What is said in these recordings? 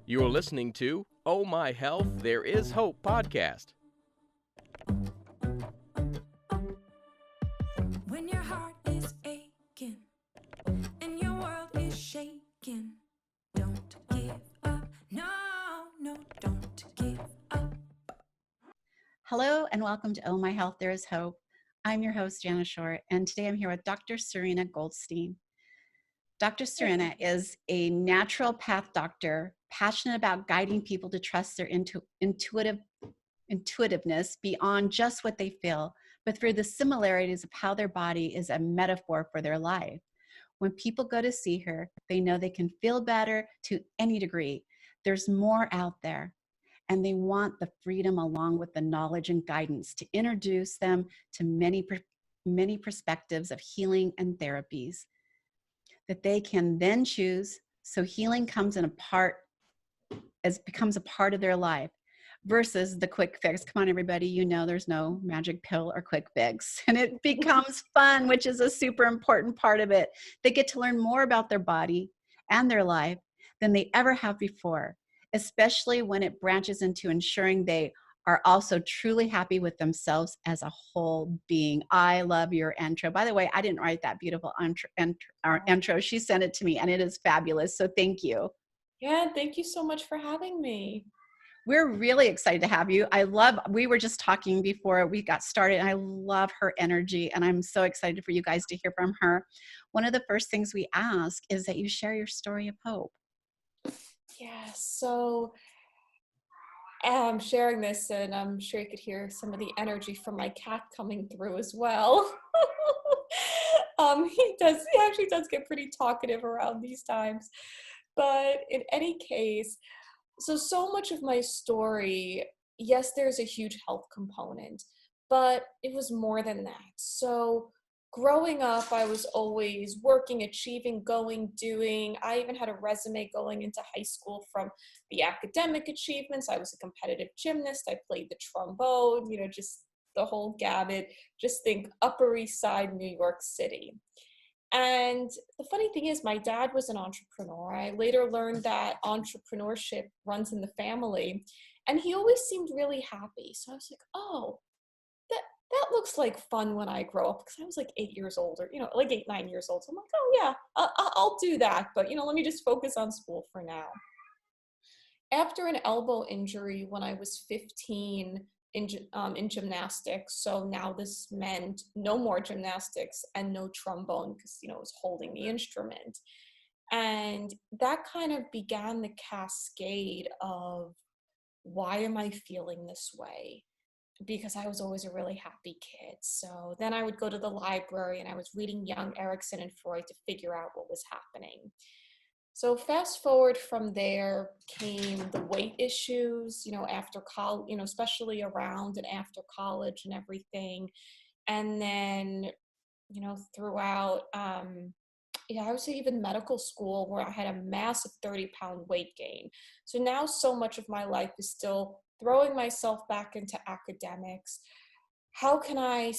You're listening to Oh My Health, There Is Hope podcast. When your heart is aching and your world is shaking, don't give up. No, no, don't give up. Hello and welcome to Oh My Health, There Is Hope. I'm your host, Jana, and today I'm here with Dr. Serena Goldstein. Dr. Serena is a naturopath doctor passionate about guiding people to trust their intuitiveness beyond just what they feel, but through the similarities of how their body is a metaphor for their life. When people go to see her, they know they can feel better to any degree. There's more out there, and they want the freedom along with the knowledge and guidance to introduce them to many perspectives of healing and therapies that they can then choose, so healing becomes a part of their life versus the quick fix. Come on, everybody, you know there's no magic pill or quick fix, and it becomes fun, which is a super important part of it. They get to learn more about their body and their life than they ever have before, especially when it branches into ensuring they are also truly happy with themselves as a whole being. I love your intro. By the way, I didn't write that beautiful intro. She sent it to me, and it is fabulous. So thank you. Yeah, thank you so much for having me. We're really excited to have you. We were just talking before we got started, and I love her energy, and I'm so excited for you guys to hear from her. One of the first things we ask is that you share your story of hope. Yeah, so I'm sharing this, and I'm sure you could hear some of the energy from my cat coming through as well. He actually does get pretty talkative around these times. But in any case, so much of my story, yes, there's a huge health component, but it was more than that. So growing up, I was always working, achieving, going, doing. I even had a resume going into high school from the academic achievements. I was a competitive gymnast. I played the trombone, just the whole gamut. Just think Upper East Side, New York City. And the funny thing is, my dad was an entrepreneur. I later learned that entrepreneurship runs in the family, and he always seemed really happy. So I was like, oh, that looks like fun when I grow up, because I was like 8 years old, or like 8, 9 years old. So I'm like, oh yeah, I'll do that. But let me just focus on school for now. After an elbow injury when I was 15 in gymnastics, so now this meant no more gymnastics and no trombone, because I was holding the instrument. And that kind of began the cascade of, why am I feeling this way? Because I was always a really happy kid. So then I would go to the library, and I was reading Jung, Erickson, and Freud to figure out what was happening. So fast forward from there came the weight issues, after college, especially around and after college and everything. And then, throughout, I was even medical school, where I had a massive 30-pound weight gain. So now so much of my life is still throwing myself back into academics. How can I,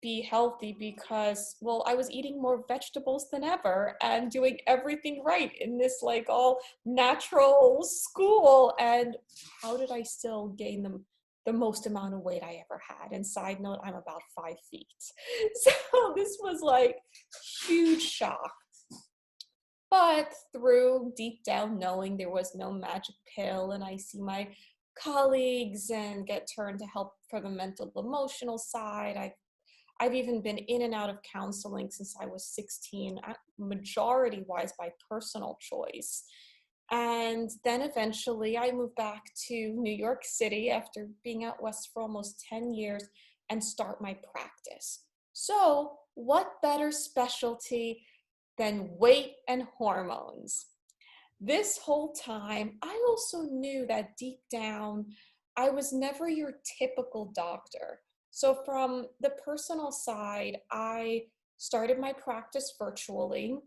be healthy? Because, well, I was eating more vegetables than ever and doing everything right in this like all natural school. And how did I still gain the most amount of weight I ever had? And side note, I'm about 5 feet. So this was like huge shock. But through deep down knowing there was no magic pill, and I see my colleagues and get turned to help for the mental emotional side. I've even been in and out of counseling since I was 16, majority wise by personal choice. And then eventually I moved back to New York City after being out west for almost 10 years and start my practice. So what better specialty than weight and hormones? This whole time, I also knew that deep down, I was never your typical doctor. So from the personal side, I started my practice virtually.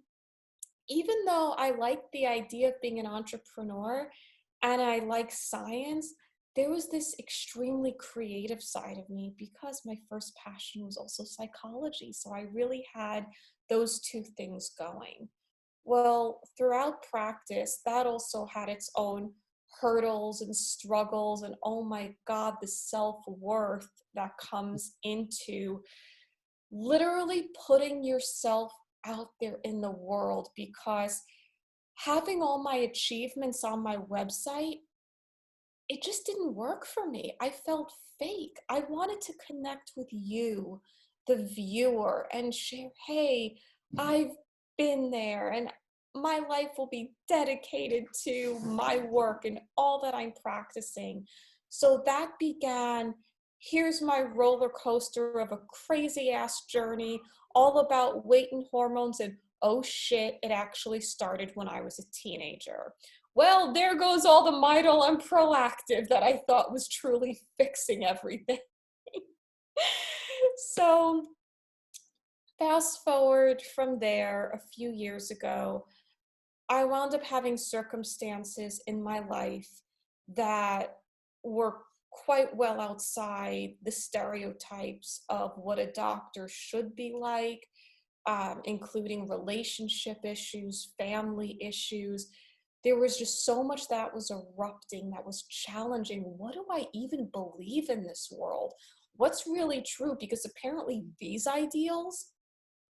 Even though I liked the idea of being an entrepreneur and I like science, there was this extremely creative side of me, because my first passion was also psychology. So I really had those two things going. Well, throughout practice, that also had its own hurdles and struggles, and oh my God, the self-worth that comes into literally putting yourself out there in the world, because having all my achievements on my website, it just didn't work for me. I felt fake. I wanted to connect with you, the viewer, and share, hey, I've been there and my life will be dedicated to my work and all that I'm practicing. So that began, here's my roller coaster of a crazy ass journey, all about weight and hormones, and oh shit, it actually started when I was a teenager. Well, there goes all the Midol and Proactive that I thought was truly fixing everything. So fast forward from there, a few years ago, I wound up having circumstances in my life that were quite well outside the stereotypes of what a doctor should be like, including relationship issues, family issues. There was just so much that was erupting, that was challenging. What do I even believe in this world? What's really true? Because apparently these ideals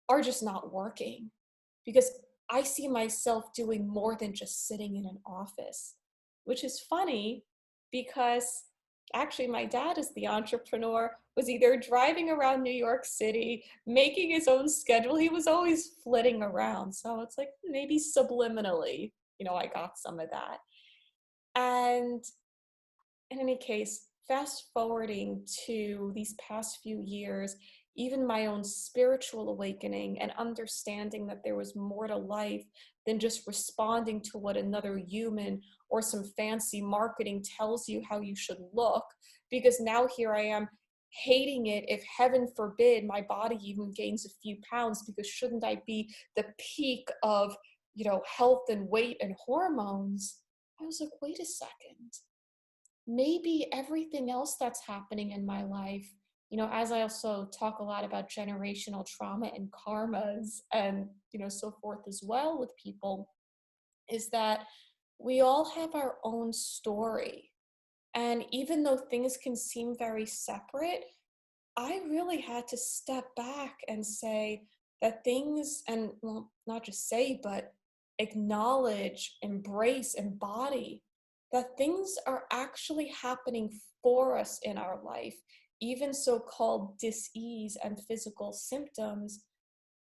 are just not working. Because I see myself doing more than just sitting in an office, which is funny because actually my dad is the entrepreneur, was either driving around New York City, making his own schedule. He was always flitting around. So it's like maybe subliminally, I got some of that. And in any case, fast forwarding to these past few years, even my own spiritual awakening and understanding that there was more to life than just responding to what another human or some fancy marketing tells you how you should look. Because now here I am hating it if, heaven forbid, my body even gains a few pounds, because shouldn't I be the peak of, health and weight and hormones? I was like, wait a second. Maybe everything else that's happening in my life, as I also talk a lot about generational trauma and karmas and, so forth as well with people, is that we all have our own story. And even though things can seem very separate, I really had to step back and say that things, and well, not just say, but acknowledge, embrace, embody that things are actually happening for us in our life, even so-called dis-ease and physical symptoms,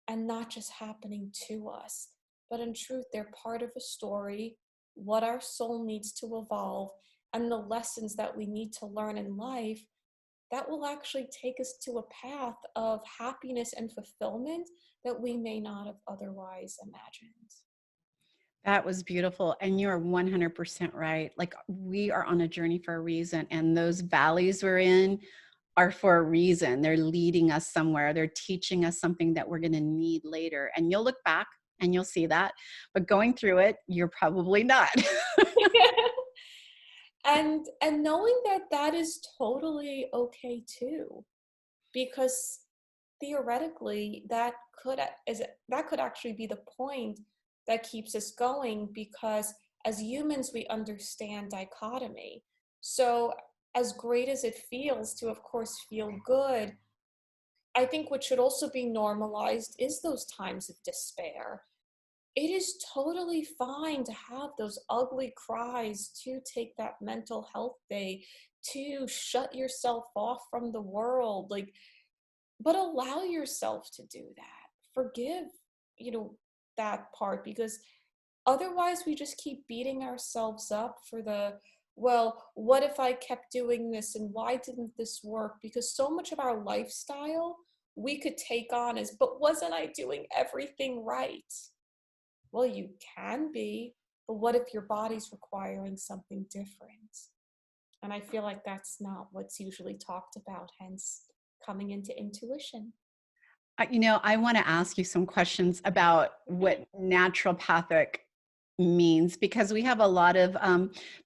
and not just happening to us. But in truth, they're part of a story, what our soul needs to evolve, and the lessons that we need to learn in life that will actually take us to a path of happiness and fulfillment that we may not have otherwise imagined. That was beautiful. And you're 100% right. Like, we are on a journey for a reason. And those valleys we're in are for a reason. They're leading us somewhere. They're teaching us something that we're going to need later. And you'll look back and you'll see that. But going through it, you're probably not. And knowing that that is totally okay too, because theoretically that could actually be the point that keeps us going, because as humans we understand dichotomy. So as great as it feels to, of course, feel good, I think what should also be normalized is those times of despair. It is totally fine to have those ugly cries, to take that mental health day, to shut yourself off from the world, but allow yourself to do that. Forgive, that part, because otherwise we just keep beating ourselves up for well, what if I kept doing this and why didn't this work? Because so much of our lifestyle we could take on as, but wasn't I doing everything right? Well, you can be, but what if your body's requiring something different? And I feel like that's not what's usually talked about, hence coming into intuition. I want to ask you some questions about what naturopathic means, because we have a lot of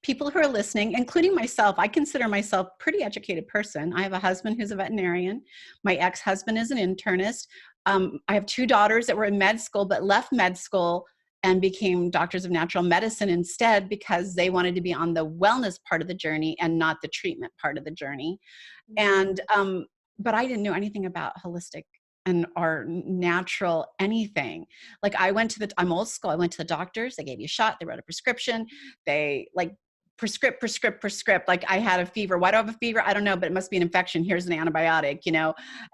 people who are listening, including myself. I consider myself a pretty educated person. I have a husband who's a veterinarian. My ex-husband is an internist. I have two daughters that were in med school but left med school and became doctors of natural medicine instead, because they wanted to be on the wellness part of the journey and not the treatment part of the journey. And but I didn't know anything about holistic and or natural anything. Like I'm old school. I went to the doctors. They gave you a shot. They wrote a prescription. They like prescript. Like I had a fever. Why do I have a fever? I don't know, but it must be an infection. Here's an antibiotic,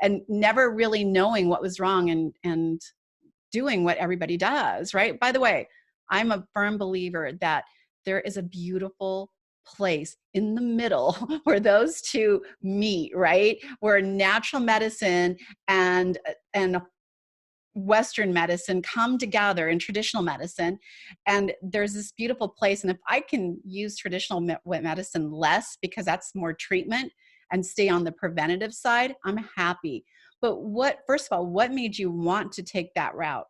and never really knowing what was wrong and doing what everybody does, right? By the way, I'm a firm believer that there is a beautiful place in the middle where those two meet, right? Where natural medicine and Western medicine come together in traditional medicine. And there's this beautiful place. And if I can use traditional medicine less, because that's more treatment, and stay on the preventative side, I'm happy. But first of all, what made you want to take that route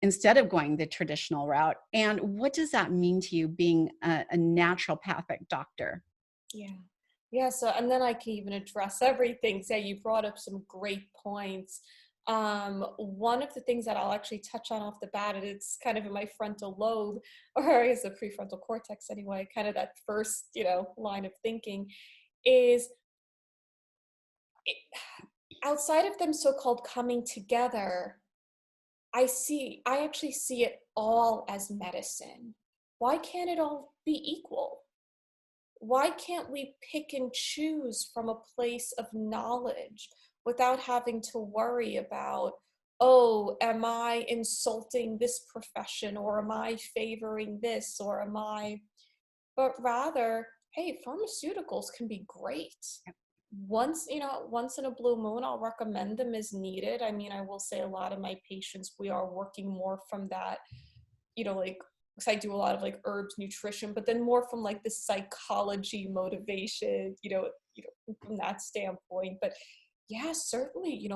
instead of going the traditional route? And what does that mean to you being a naturopathic doctor? Yeah. So, and then I can even address everything. So you brought up some great points. One of the things that I'll actually touch on off the bat, and it's kind of in my frontal lobe, or is the prefrontal cortex anyway, kind of that first, line of thinking, is outside of them so-called coming together, I actually see it all as medicine. Why can't it all be equal? Why can't we pick and choose from a place of knowledge without having to worry about, oh, am I insulting this profession, or am I favoring this, or but rather, hey, pharmaceuticals can be great. Once in a blue moon, I'll recommend them as needed. I mean, I will say a lot of my patients, we are working more from that, like, because I do a lot of like herbs nutrition, but then more from like the psychology motivation, from that standpoint. But yeah, certainly,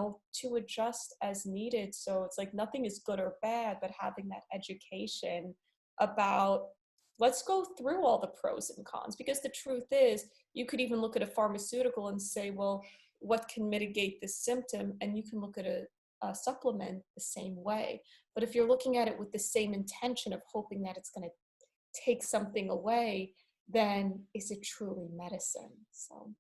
to adjust as needed. So it's like nothing is good or bad, but having that education about, let's go through all the pros and cons, because the truth is, you could even look at a pharmaceutical and say, well, what can mitigate this symptom? And you can look at a supplement the same way. But if you're looking at it with the same intention of hoping that it's going to take something away, then is it truly medicine? So,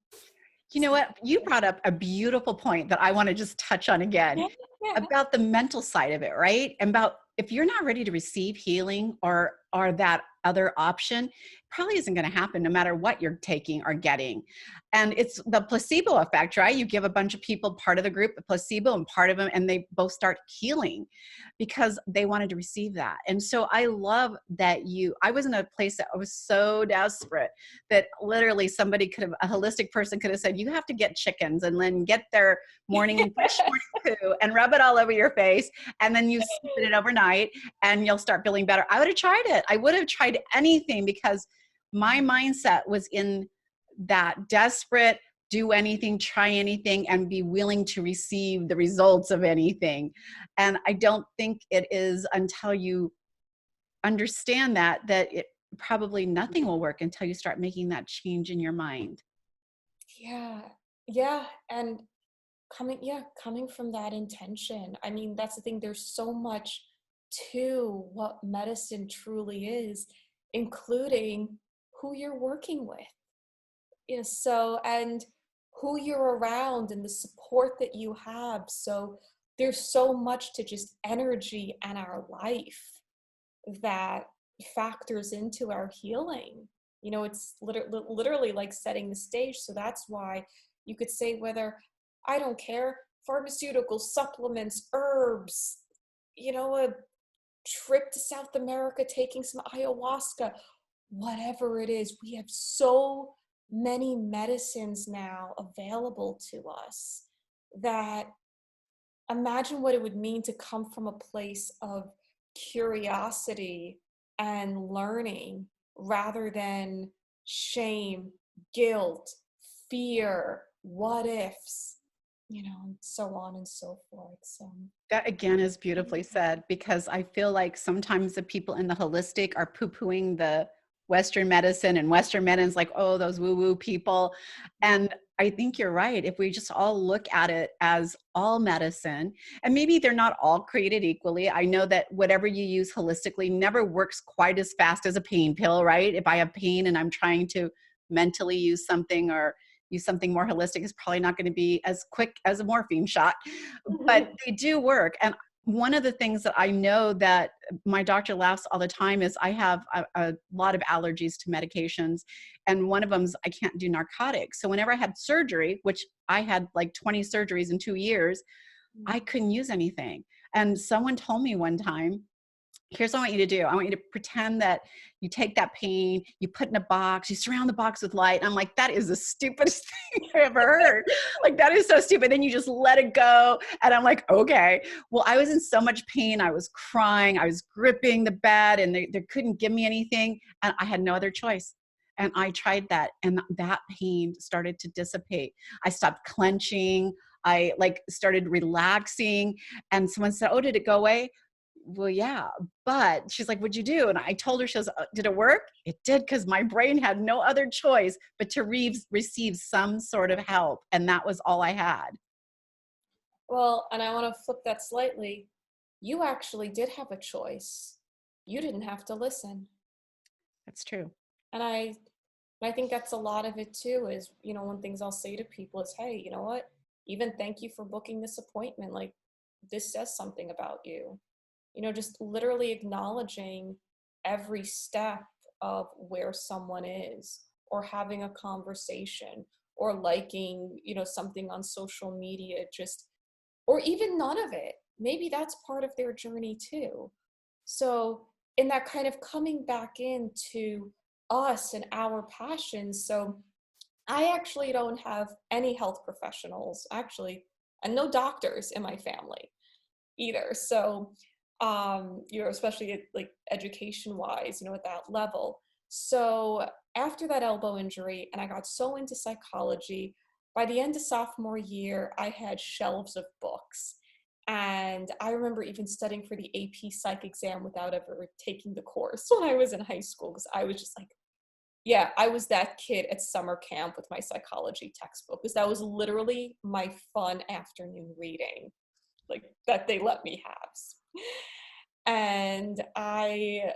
You know what? You brought up a beautiful point that I want to just touch on again about the mental side of it, right? And about if you're not ready to receive healing or that other option, probably isn't going to happen no matter what you're taking or getting. And it's the placebo effect, right? You give a bunch of people part of the group, a placebo, and part of them, and they both start healing because they wanted to receive that. And so I love that I was in a place that I was so desperate that literally a holistic person could have said, you have to get chickens and then get their fresh morning poo and rub it all over your face. And then you sleep in it overnight and you'll start feeling better. I would have tried it. I would have tried anything because my mindset was in that desperate, do anything, try anything, and be willing to receive the results of anything. And I don't think it is until you understand that it probably nothing will work until you start making that change in your mind. Yeah. And coming from that intention. I mean, that's the thing. There's so much to what medicine truly is, including who you're working with. And who you're around and the support that you have. So there's so much to just energy and our life that factors into our healing. It's literally like setting the stage. So that's why you could say, whether, I don't care, pharmaceutical supplements, herbs, a trip to South America, taking some ayahuasca, whatever it is, we have so many medicines now available to us that imagine what it would mean to come from a place of curiosity and learning rather than shame, guilt, fear, what ifs, and so on and so forth. So that again is beautifully said, because I feel like sometimes the people in the holistic are poo-pooing the Western medicine, and Western medicine's like, oh, those woo-woo people. And I think you're right. If we just all look at it as all medicine, and maybe they're not all created equally. I know that whatever you use holistically never works quite as fast as a pain pill, right? If I have pain and I'm trying to mentally use something or use something more holistic, it's probably not going to be as quick as a morphine shot, but they do work. And one of the things that I know that my doctor laughs all the time is I have a lot of allergies to medications. And one of them is I can't do narcotics. So whenever I had surgery, which I had like 20 surgeries in 2 years, I couldn't use anything. And someone told me one time, here's what I want you to do. I want you to pretend that you take that pain, you put in a box, you surround the box with light. And I'm like, that is the stupidest thing I ever heard. Like, that is so stupid. Then you just let it go. And I'm like, okay. Well, I was in so much pain. I was crying. I was gripping the bed and they couldn't give me anything. And I had no other choice. And I tried that. And that pain started to dissipate. I stopped clenching. I like started relaxing. And someone said, oh, did it go away? Well, yeah, but she's like, what'd you do? And I told her, she goes, did it work? It did, because my brain had no other choice but to receive some sort of help. And that was all I had. Well, and I want to flip that slightly. You actually did have a choice. You didn't have to listen. That's true. And I think that's a lot of it too, is, you know, one things I'll say to people is, hey, you know what? Even thank you for booking this appointment. Like, this says something about you. You know, just literally acknowledging every step of where someone is, or having a conversation, or liking, you know, something on social media, just, or even none of it. Maybe that's part of their journey too. So in that kind of coming back into us and our passions. So I actually don't have any health professionals, actually, and no doctors in my family either. So you know, especially at, like, education wise, you know, at that level. So after that elbow injury, and I got so into psychology, by the end of sophomore year, I had shelves of books. And I remember even studying for the AP Psych exam without ever taking the course when I was in high school, because I was just like, yeah, I was that kid at summer camp with my psychology textbook, because that was literally my fun afternoon reading, like, that they let me have. And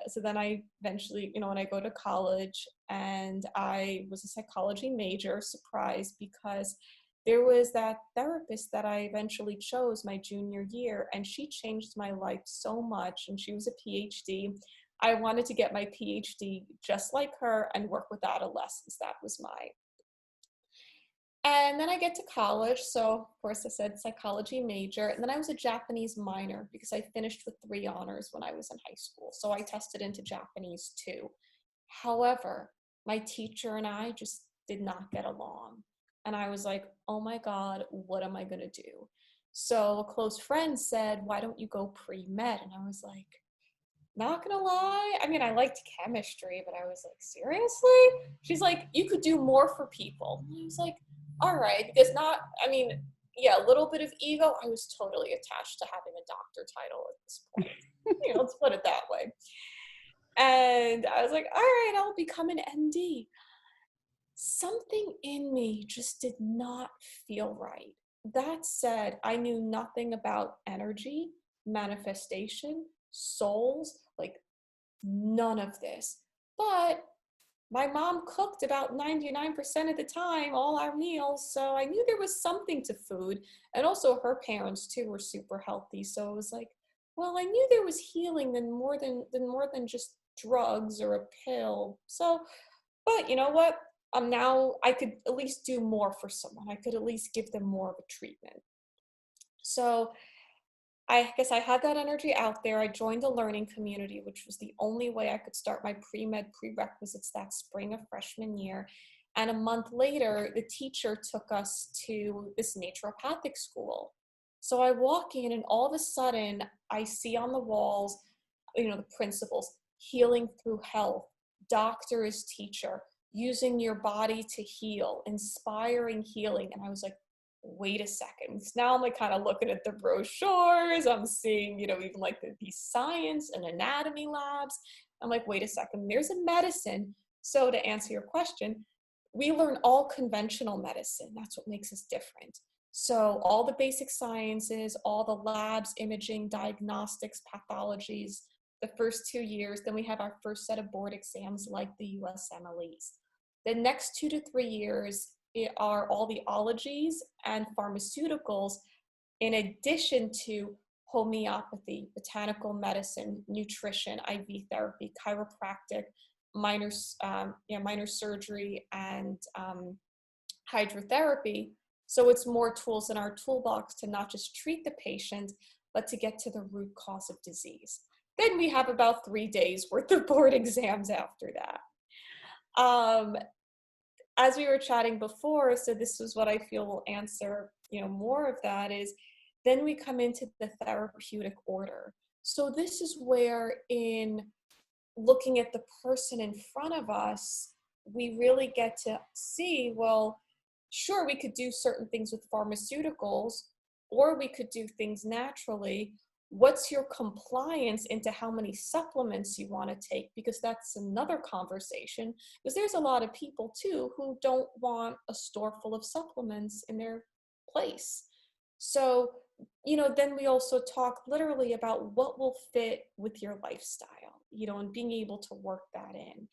so then I eventually, you know, when I go to college, and I was a psychology major, surprised, because there was that therapist that I eventually chose my junior year, and she changed my life so much, and she was a PhD. I wanted to get my PhD just like her and work with adolescents. That was my. And then I get to college. So, of course, I said psychology major. And then I was a Japanese minor, because I finished with 3 honors when I was in high school. So I tested into Japanese too. However, my teacher and I just did not get along. And I was like, oh my God, what am I going to do? So a close friend said, why don't you go pre-med? And I was like, not gonna lie, I mean, I liked chemistry, but I was like, seriously? She's like, you could do more for people. And I was like, all right, because not, I mean, yeah, a little bit of ego. I was totally attached to having a doctor title at this point. You know, let's put it that way. And I was like, all right, I'll become an MD. Something in me just did not feel right. That said, I knew nothing about energy, manifestation, souls, like, none of this. But my mom cooked about 99% of the time, all our meals, so I knew there was something to food. And also her parents too were super healthy, so it was like, well, I knew there was healing than more than just drugs or a pill. So, but you know what? Now I could at least do more for someone. I could at least give them more of a treatment. So I guess I had that energy out there. I joined a learning community, which was the only way I could start my pre-med prerequisites that spring of freshman year. And a month later, the teacher took us to this naturopathic school. So I walk in, and all of a sudden I see on the walls, you know, the principles: healing through health, doctor as teacher, using your body to heal, inspiring healing. And I was like, wait a second. So now I'm like kind of looking at the brochures. I'm seeing, you know, even like these science and anatomy labs. I'm like, wait a second, there's a medicine. So to answer your question, we learn all conventional medicine. That's what makes us different. So all the basic sciences, all the labs, imaging, diagnostics, pathologies, the first 2 years, then we have our first set of board exams like the USMLEs. The next 2 to 3 years are all the allergies and pharmaceuticals, in addition to homeopathy, botanical medicine, nutrition, IV therapy, chiropractic, minor surgery, and hydrotherapy. So it's more tools in our toolbox to not just treat the patient, but to get to the root cause of disease. Then we have about 3 days worth of board exams after that. As we were chatting before, so this was what I feel will answer, more of that is, then we come into the therapeutic order. So this is where, in looking at the person in front of us, we really get to see, well, sure, we could do certain things with pharmaceuticals, or we could do things naturally. What's your compliance into how many supplements you want to take? Because that's another conversation, because there's a lot of people too who don't want a store full of supplements in their place. So, then we also talk literally about what will fit with your lifestyle, and being able to work that in.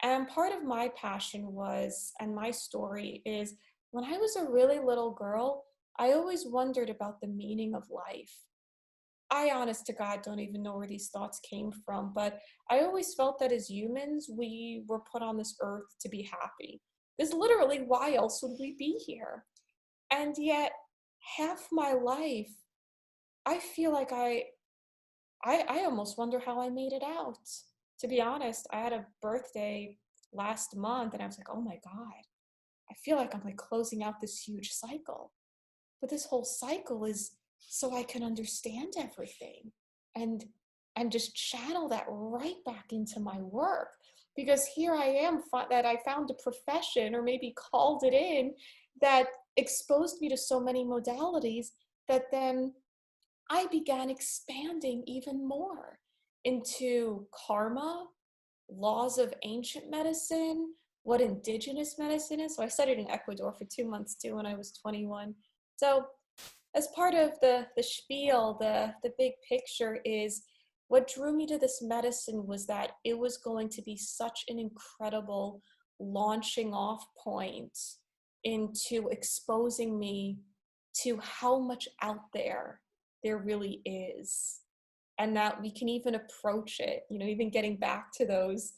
And part of my passion was, and my story is, when I was a really little girl, I always wondered about the meaning of life. I, honest to God, don't even know where these thoughts came from, but I always felt that as humans, we were put on this earth to be happy. Because literally, why else would we be here? And yet, half my life, I feel like I almost wonder how I made it out. To be honest, I had a birthday last month, and I was like, oh my God, I feel like I'm like closing out this huge cycle. But this whole cycle is so I can understand everything and just channel that right back into my work. Because here I am, that I found a profession, or maybe called it in, that exposed me to so many modalities, that then I began expanding even more into karma, laws of ancient medicine, what indigenous medicine is. So I studied in Ecuador for 2 months too when I was 21. So as part of the spiel, the big picture is, what drew me to this medicine was that it was going to be such an incredible launching off point into exposing me to how much out there really is, and that we can even approach it, even getting back to those,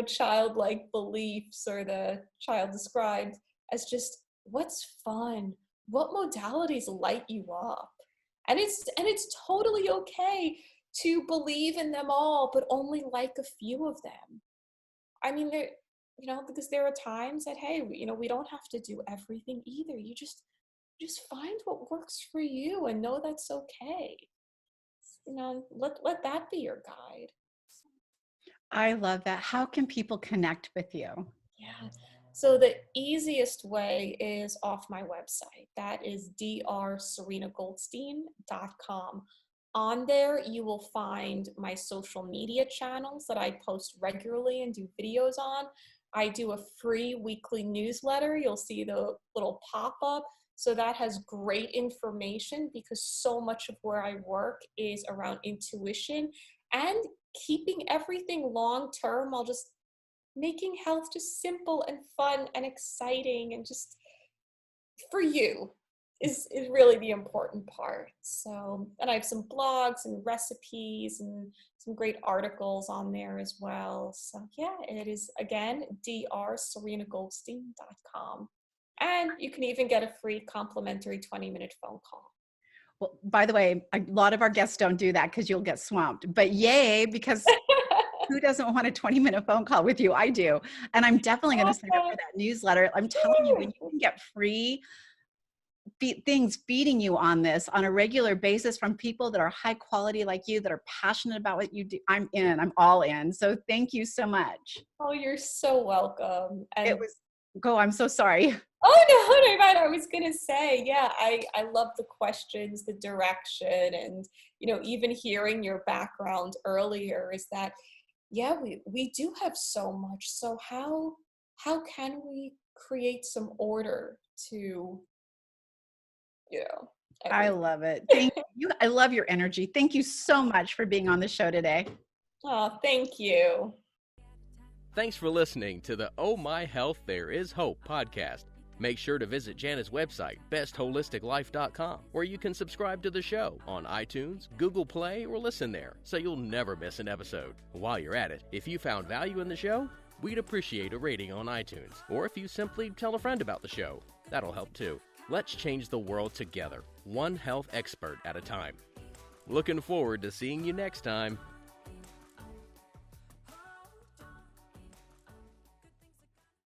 childlike beliefs, or the child described as just what's fun, what modalities light you up. And it's totally okay to believe in them all, but only like a few of them. I mean, because there are times that, hey, we don't have to do everything either. You just find what works for you and know that's okay. Let that be your guide. I love that. How can people connect with you? Yeah. So the easiest way is off my website. That is drserenagoldstein.com. On there, you will find my social media channels that I post regularly and do videos on. I do a free weekly newsletter. You'll see the little pop-up. So that has great information, because so much of where I work is around intuition and keeping everything long-term. I'll just making health just simple and fun and exciting, and just for you is really the important part. So, and I have some blogs and recipes and some great articles on there as well. So yeah, it is, again, drserenagoldstein.com. And you can even get a free complimentary 20-minute phone call. Well, by the way, a lot of our guests don't do that because you'll get swamped, but yay, because who doesn't want a 20-minute phone call with you? I do. And I'm definitely going to sign up for that newsletter. I'm telling you, when you can get free things feeding you on this on a regular basis from people that are high quality like you, that are passionate about what you do, I'm in. I'm all in. So thank you so much. Oh, you're so welcome. And I'm so sorry. Oh, no, right. I was going to say, yeah, I love the questions, the direction, and, even hearing your background earlier is that, yeah, we do have so much. So how can we create some order to, I everything. love it. Thank you. I love your energy. Thank you so much for being on the show today. Oh, thank you. Thanks for listening to the Oh My Health, There Is Hope podcast. Make sure to visit Jana's website, bestholisticlife.com, where you can subscribe to the show on iTunes, Google Play, or listen there, so you'll never miss an episode. While you're at it, if you found value in the show, we'd appreciate a rating on iTunes, or if you simply tell a friend about the show, that'll help too. Let's change the world together, one health expert at a time. Looking forward to seeing you next time.